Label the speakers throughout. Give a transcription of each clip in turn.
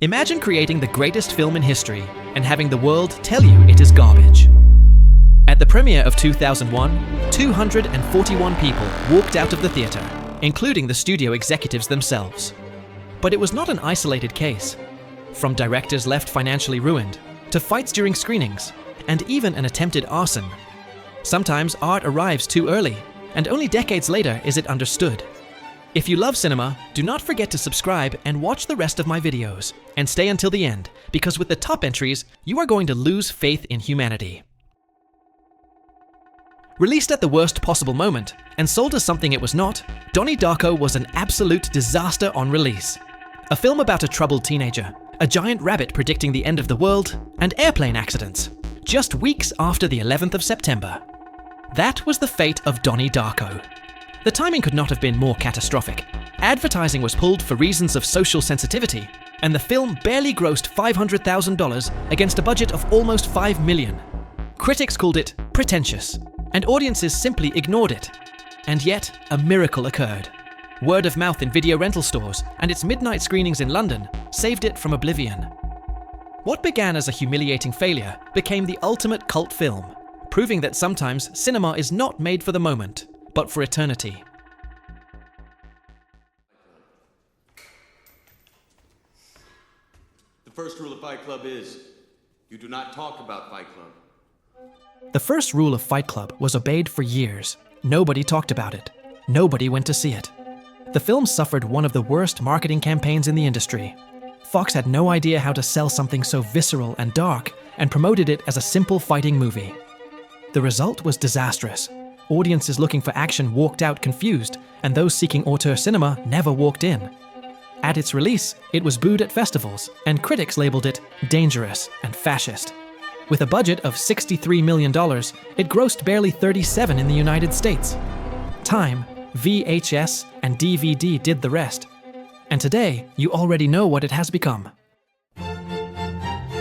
Speaker 1: Imagine creating the greatest film in history and having the world tell you it is garbage. At the premiere of 2001, 241 people walked out of the theatre, including the studio executives themselves. But it was not an isolated case. From directors left financially ruined, to fights during screenings, and even an attempted arson. Sometimes art arrives too early, and only decades later is it understood. If you love cinema, do not forget to subscribe and watch the rest of my videos, and stay until the end, because with the top entries, you are going to lose faith in humanity. Released at the worst possible moment, and sold as something it was not, Donnie Darko was an absolute disaster on release. A film about a troubled teenager, a giant rabbit predicting the end of the world, and airplane accidents, just weeks after the 11th of September. That was the fate of Donnie Darko. The timing could not have been more catastrophic. Advertising was pulled for reasons of social sensitivity, and the film barely grossed $500,000 against a budget of almost $5 million. Critics called it pretentious, and audiences simply ignored it. And yet, a miracle occurred. Word of mouth in video rental stores and its midnight screenings in London saved it from oblivion. What began as a humiliating failure became the ultimate cult film, proving that sometimes cinema is not made for the moment, but for eternity.
Speaker 2: The first rule of Fight Club is, you do not talk about Fight Club.
Speaker 1: The first rule of Fight Club was obeyed for years. Nobody talked about it. Nobody went to see it. The film suffered one of the worst marketing campaigns in the industry. Fox had no idea how to sell something so visceral and dark, and promoted it as a simple fighting movie. The result was disastrous. Audiences looking for action walked out confused, and those seeking auteur cinema never walked in. At its release, it was booed at festivals, and critics labeled it dangerous and fascist. With a budget of $63 million, it grossed barely $37 in the United States. Time, VHS, and DVD did the rest. And today, you already know what it has become.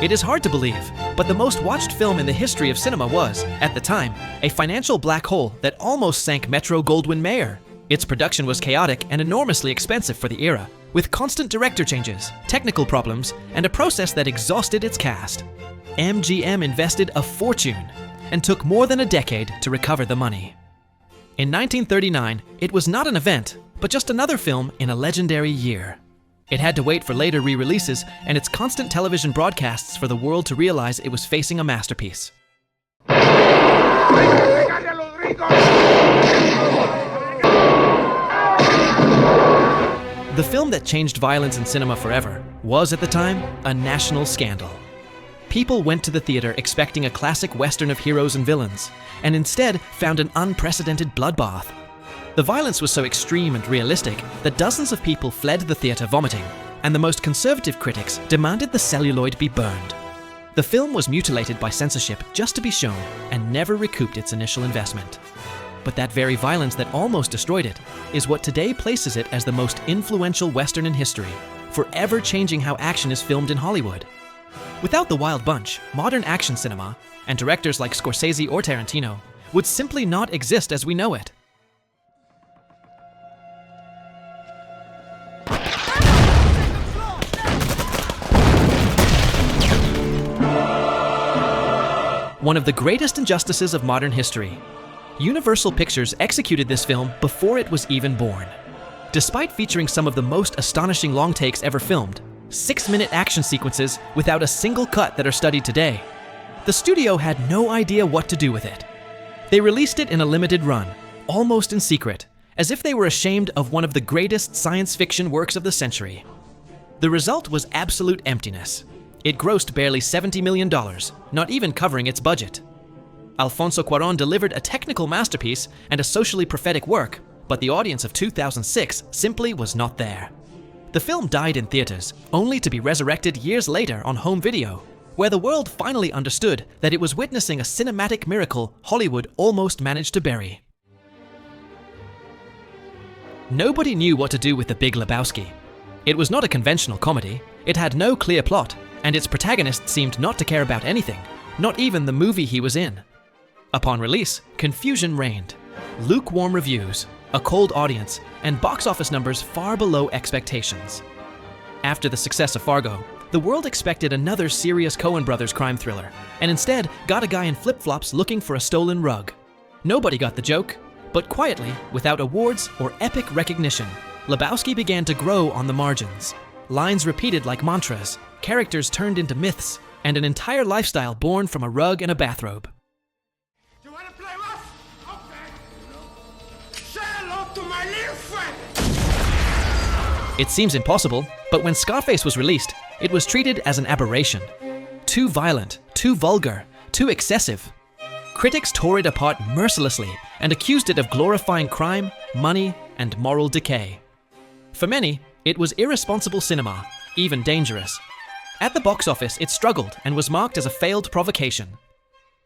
Speaker 1: It is hard to believe, but the most watched film in the history of cinema was, at the time, a financial black hole that almost sank Metro-Goldwyn-Mayer. Its production was chaotic and enormously expensive for the era, with constant director changes, technical problems, and a process that exhausted its cast. MGM invested a fortune and took more than a decade to recover the money. In 1939, it was not an event, but just another film in a legendary year. It had to wait for later re-releases and its constant television broadcasts for the world to realize it was facing a masterpiece. The film that changed violence in cinema forever was, at the time, a national scandal. People went to the theater expecting a classic Western of heroes and villains, and instead found an unprecedented bloodbath. The violence was so extreme and realistic that dozens of people fled the theater vomiting, and the most conservative critics demanded the celluloid be burned. The film was mutilated by censorship just to be shown, and never recouped its initial investment. But that very violence that almost destroyed it is what today places it as the most influential Western in history, forever changing how action is filmed in Hollywood. Without the Wild Bunch, modern action cinema, and directors like Scorsese or Tarantino, would simply not exist as we know it. One of the greatest injustices of modern history. Universal Pictures executed this film before it was even born. Despite featuring some of the most astonishing long takes ever filmed, 6-minute action sequences without a single cut that are studied today, the studio had no idea what to do with it. They released it in a limited run, almost in secret, as if they were ashamed of one of the greatest science fiction works of the century. The result was absolute emptiness. It grossed barely $70 million, not even covering its budget. Alfonso Cuarón delivered a technical masterpiece and a socially prophetic work, but the audience of 2006 simply was not there. The film died in theaters, only to be resurrected years later on home video, where the world finally understood that it was witnessing a cinematic miracle Hollywood almost managed to bury. Nobody knew what to do with The Big Lebowski. It was not a conventional comedy, it had no clear plot, and its protagonist seemed not to care about anything, not even the movie he was in. Upon release, confusion reigned. Lukewarm reviews, a cold audience, and box office numbers far below expectations. After the success of Fargo, The world expected another serious Coen Brothers crime thriller, and instead got a guy in flip-flops looking for a stolen rug. Nobody got the joke, but quietly, without awards or epic recognition, Lebowski began to grow on the margins. Lines repeated like mantras, characters turned into myths, and an entire lifestyle born from a rug and a bathrobe.
Speaker 3: You wanna play rough? Okay. Say hello to my little friend.
Speaker 1: It seems impossible, but when Scarface was released, it was treated as an aberration. Too violent, too vulgar, too excessive. Critics tore it apart mercilessly and accused it of glorifying crime, money, and moral decay. For many, it was irresponsible cinema, even dangerous. At the box office, it struggled and was marked as a failed provocation.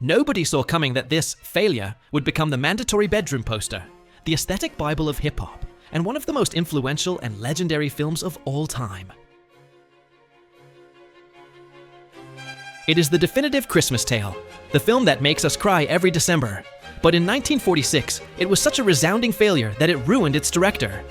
Speaker 1: Nobody saw coming that this failure would become the mandatory bedroom poster, the aesthetic Bible of hip-hop, and one of the most influential and legendary films of all time. It is the definitive Christmas tale, the film that makes us cry every December. But in 1946, it was such a resounding failure that it ruined its director.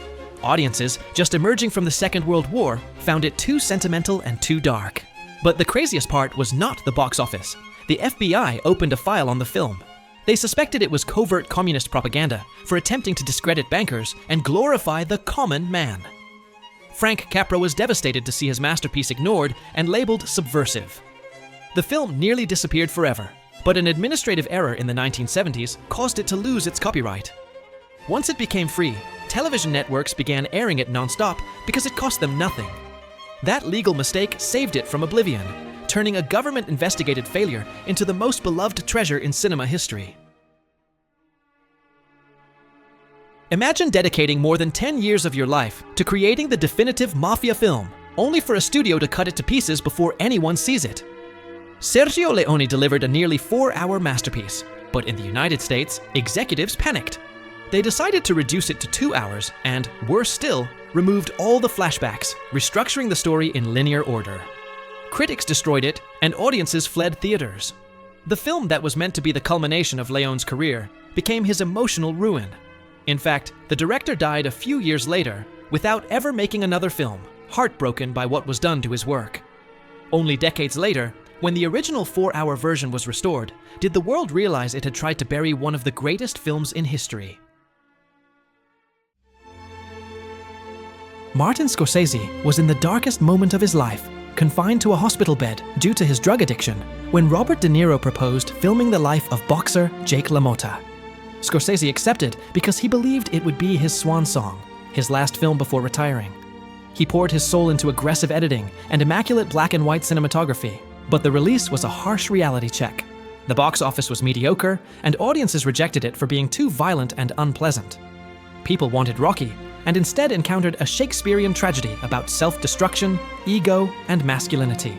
Speaker 1: Audiences, just emerging from the Second World War, found it too sentimental and too dark. But the craziest part was not the box office. The FBI opened a file on the film. They suspected it was covert communist propaganda for attempting to discredit bankers and glorify the common man. Frank Capra was devastated to see his masterpiece ignored and labeled subversive. The film nearly disappeared forever, but an administrative error in the 1970s caused it to lose its copyright. Once it became free, television networks began airing it non-stop because it cost them nothing. That legal mistake saved it from oblivion, turning a government-investigated failure into the most beloved treasure in cinema history. Imagine dedicating more than 10 years of your life to creating the definitive mafia film, only for a studio to cut it to pieces before anyone sees it. Sergio Leone delivered a nearly 4-hour masterpiece, but in the United States, executives panicked. They decided to reduce it to 2 hours and, worse still, removed all the flashbacks, restructuring the story in linear order. Critics destroyed it, and audiences fled theaters. The film that was meant to be the culmination of Leone's career became his emotional ruin. In fact, the director died a few years later without ever making another film, heartbroken by what was done to his work. Only decades later, when the original 4-hour version was restored, did the world realize it had tried to bury one of the greatest films in history. Martin Scorsese was in the darkest moment of his life, confined to a hospital bed due to his drug addiction, when Robert De Niro proposed filming the life of boxer Jake LaMotta. Scorsese accepted because he believed it would be his swan song, his last film before retiring. He poured his soul into aggressive editing and immaculate black and white cinematography, but the release was a harsh reality check. The box office was mediocre, and audiences rejected it for being too violent and unpleasant. People wanted Rocky, and instead encountered a Shakespearean tragedy about self-destruction, ego, and masculinity.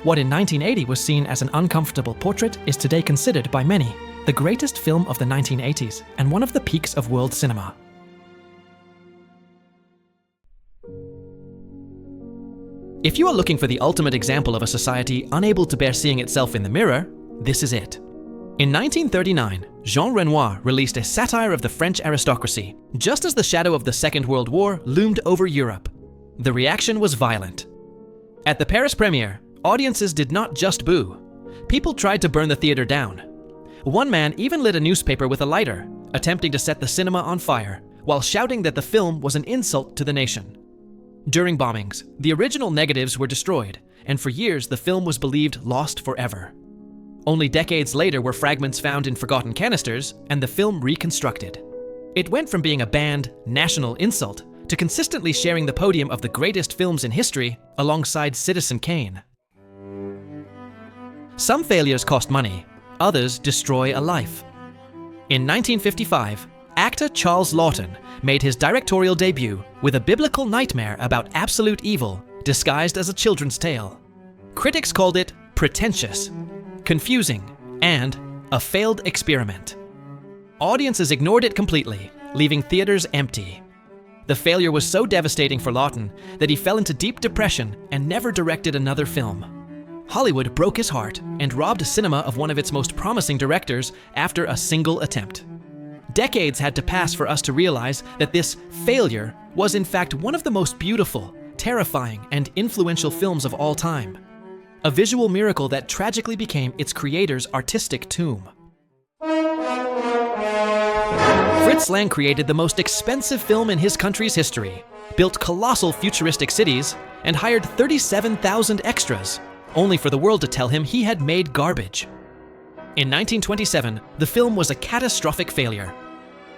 Speaker 1: What in 1980 was seen as an uncomfortable portrait is today considered by many the greatest film of the 1980s and one of the peaks of world cinema. If you are looking for the ultimate example of a society unable to bear seeing itself in the mirror, this is it. In 1939, Jean Renoir released a satire of the French aristocracy, just as the shadow of the Second World War loomed over Europe. The reaction was violent. At the Paris premiere, audiences did not just boo. People tried to burn the theater down. One man even lit a newspaper with a lighter, attempting to set the cinema on fire, while shouting that the film was an insult to the nation. During bombings, the original negatives were destroyed, and for years the film was believed lost forever. Only decades later were fragments found in forgotten canisters, and the film reconstructed. It went from being a banned, national insult to consistently sharing the podium of the greatest films in history alongside Citizen Kane. Some failures cost money, others destroy a life. In 1955, actor Charles Laughton made his directorial debut with a biblical nightmare about absolute evil disguised as a children's tale. Critics called it pretentious, confusing, and a failed experiment. Audiences ignored it completely, leaving theaters empty. The failure was so devastating for Laughton that he fell into deep depression and never directed another film. Hollywood broke his heart and robbed cinema of one of its most promising directors after a single attempt. Decades had to pass for us to realize that this failure was in fact one of the most beautiful, terrifying, and influential films of all time. A visual miracle that tragically became its creator's artistic tomb. Fritz Lang created the most expensive film in his country's history, built colossal futuristic cities, and hired 37,000 extras, only for the world to tell him he had made garbage. In 1927, the film was a catastrophic failure.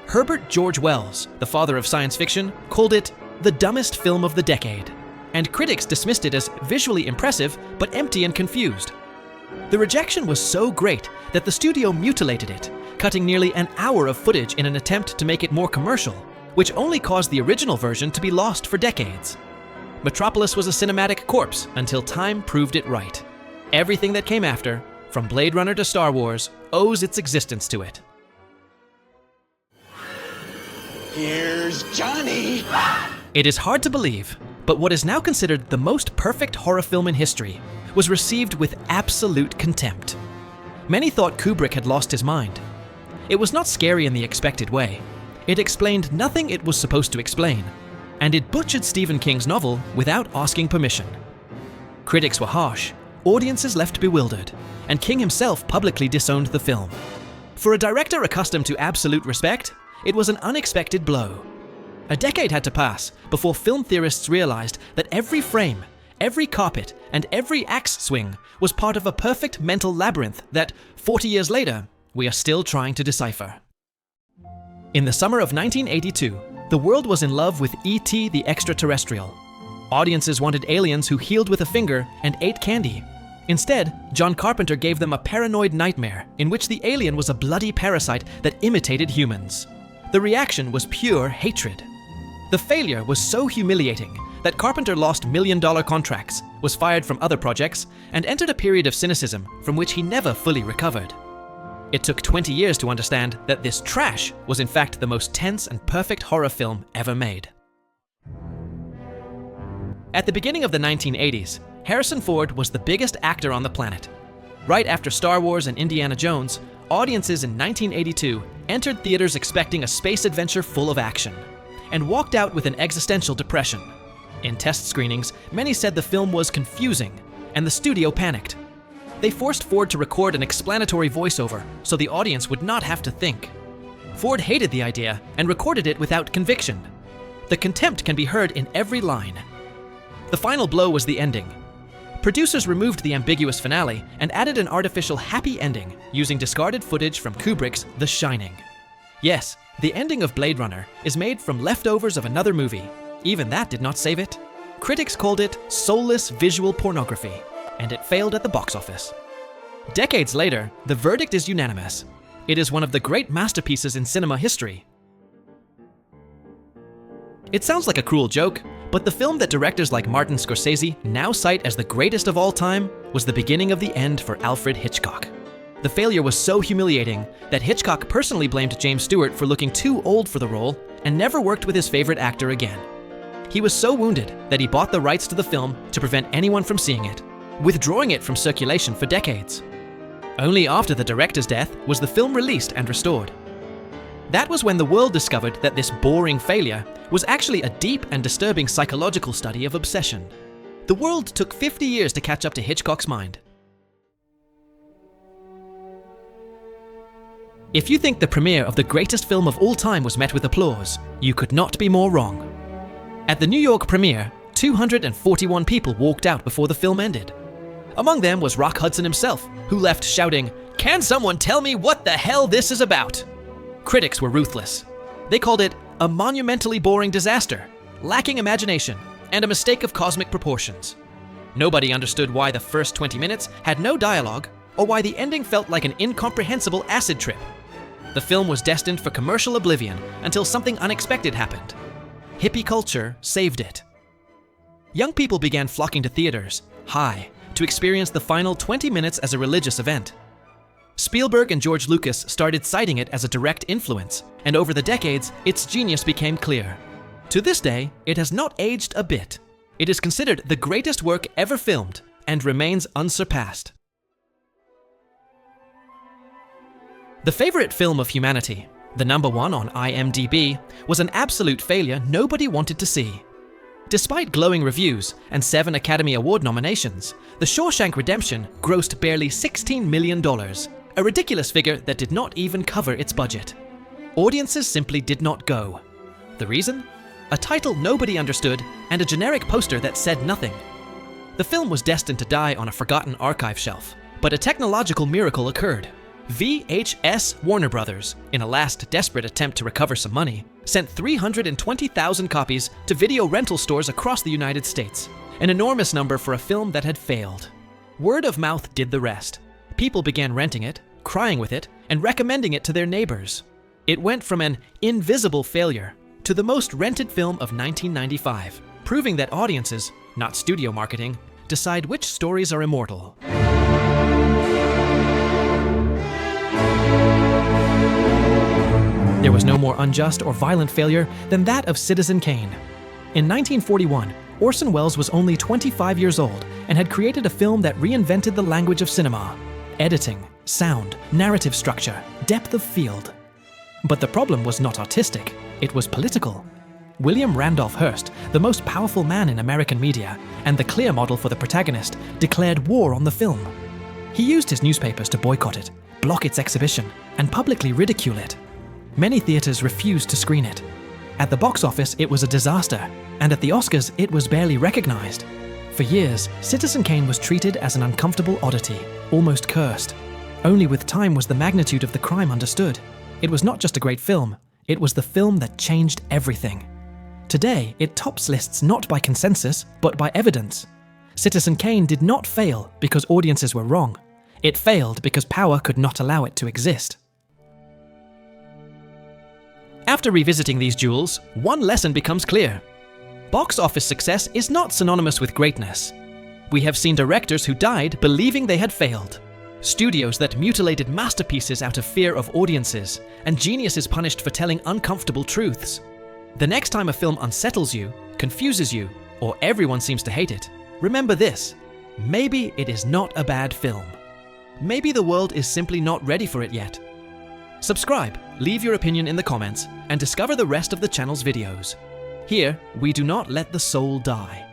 Speaker 1: Herbert George Wells, the father of science fiction, called it the dumbest film of the decade, and critics dismissed it as visually impressive but empty and confused. The rejection was so great that the studio mutilated it, cutting nearly an hour of footage in an attempt to make it more commercial, which only caused the original version to be lost for decades. Metropolis was a cinematic corpse until time proved it right. Everything that came after, from Blade Runner to Star Wars, owes its existence to it.
Speaker 3: Here's Johnny!
Speaker 1: It is hard to believe, but what is now considered the most perfect horror film in history was received with absolute contempt. Many thought Kubrick had lost his mind. It was not scary in the expected way. It explained nothing it was supposed to explain, and it butchered Stephen King's novel without asking permission. Critics were harsh, audiences left bewildered, and King himself publicly disowned the film. For a director accustomed to absolute respect, it was an unexpected blow. A decade had to pass before film theorists realized that every frame, every carpet, and every axe swing was part of a perfect mental labyrinth that, 40 years later, we are still trying to decipher. In the summer of 1982, the world was in love with E.T. the Extraterrestrial. Audiences wanted aliens who healed with a finger and ate candy. Instead, John Carpenter gave them a paranoid nightmare in which the alien was a bloody parasite that imitated humans. The reaction was pure hatred. The failure was so humiliating that Carpenter lost million-dollar contracts, was fired from other projects, and entered a period of cynicism from which he never fully recovered. It took 20 years to understand that this trash was in fact the most tense and perfect horror film ever made. At the beginning of the 1980s, Harrison Ford was the biggest actor on the planet. Right after Star Wars and Indiana Jones, audiences in 1982 entered theaters expecting a space adventure full of action, and walked out with an existential depression. In test screenings, many said the film was confusing, and the studio panicked. They forced Ford to record an explanatory voiceover so the audience would not have to think. Ford hated the idea and recorded it without conviction. The contempt can be heard in every line. The final blow was the ending. Producers removed the ambiguous finale and added an artificial happy ending using discarded footage from Kubrick's The Shining. Yes, the ending of Blade Runner is made from leftovers of another movie. Even that did not save it. Critics called it soulless visual pornography, and it failed at the box office. Decades later, the verdict is unanimous. It is one of the great masterpieces in cinema history. It sounds like a cruel joke, but the film that directors like Martin Scorsese now cite as the greatest of all time was the beginning of the end for Alfred Hitchcock. The failure was so humiliating that Hitchcock personally blamed James Stewart for looking too old for the role and never worked with his favorite actor again. He was so wounded that he bought the rights to the film to prevent anyone from seeing it, withdrawing it from circulation for decades. Only after the director's death was the film released and restored. That was when the world discovered that this boring failure was actually a deep and disturbing psychological study of obsession. The world took 50 years to catch up to Hitchcock's mind. If you think the premiere of the greatest film of all time was met with applause, you could not be more wrong. At the New York premiere, 241 people walked out before the film ended. Among them was Rock Hudson himself, who left shouting, "Can someone tell me what the hell this is about?" Critics were ruthless. They called it a monumentally boring disaster, lacking imagination, and a mistake of cosmic proportions. Nobody understood why the first 20 minutes had no dialogue, or why the ending felt like an incomprehensible acid trip. The film was destined for commercial oblivion until something unexpected happened. Hippie culture saved it. Young people began flocking to theaters, high, to experience the final 20 minutes as a religious event. Spielberg and George Lucas started citing it as a direct influence, and over the decades, its genius became clear. To this day, it has not aged a bit. It is considered the greatest work ever filmed, and remains unsurpassed. The favorite film of humanity, the #1 on IMDb, was an absolute failure nobody wanted to see. Despite glowing reviews and 7 Academy Award nominations, The Shawshank Redemption grossed barely $16 million, a ridiculous figure that did not even cover its budget. Audiences simply did not go. The reason? A title nobody understood and a generic poster that said nothing. The film was destined to die on a forgotten archive shelf, but a technological miracle occurred. VHS Warner Brothers, in a last desperate attempt to recover some money, sent 320,000 copies to video rental stores across the United States, an enormous number for a film that had failed. Word of mouth did the rest. People began renting it, crying with it, and recommending it to their neighbors. It went from an invisible failure to the most rented film of 1995, proving that audiences, not studio marketing, decide which stories are immortal. There was no more unjust or violent failure than that of Citizen Kane. In 1941, Orson Welles was only 25 years old and had created a film that reinvented the language of cinema: editing, sound, narrative structure, depth of field. But the problem was not artistic, it was political. William Randolph Hearst, the most powerful man in American media, and the clear model for the protagonist, declared war on the film. He used his newspapers to boycott it, block its exhibition, and publicly ridicule it. Many theaters refused to screen it. At the box office, it was a disaster, and at the Oscars, it was barely recognized. For years, Citizen Kane was treated as an uncomfortable oddity, almost cursed. Only with time was the magnitude of the crime understood. It was not just a great film, it was the film that changed everything. Today, it tops lists not by consensus, but by evidence. Citizen Kane did not fail because audiences were wrong. It failed because power could not allow it to exist. After revisiting these jewels, one lesson becomes clear. Box office success is not synonymous with greatness. We have seen directors who died believing they had failed, studios that mutilated masterpieces out of fear of audiences, and geniuses punished for telling uncomfortable truths. The next time a film unsettles you, confuses you, or everyone seems to hate it, remember this: maybe it is not a bad film. Maybe the world is simply not ready for it yet. Subscribe, leave your opinion in the comments, and discover the rest of the channel's videos. Here, we do not let the soul die.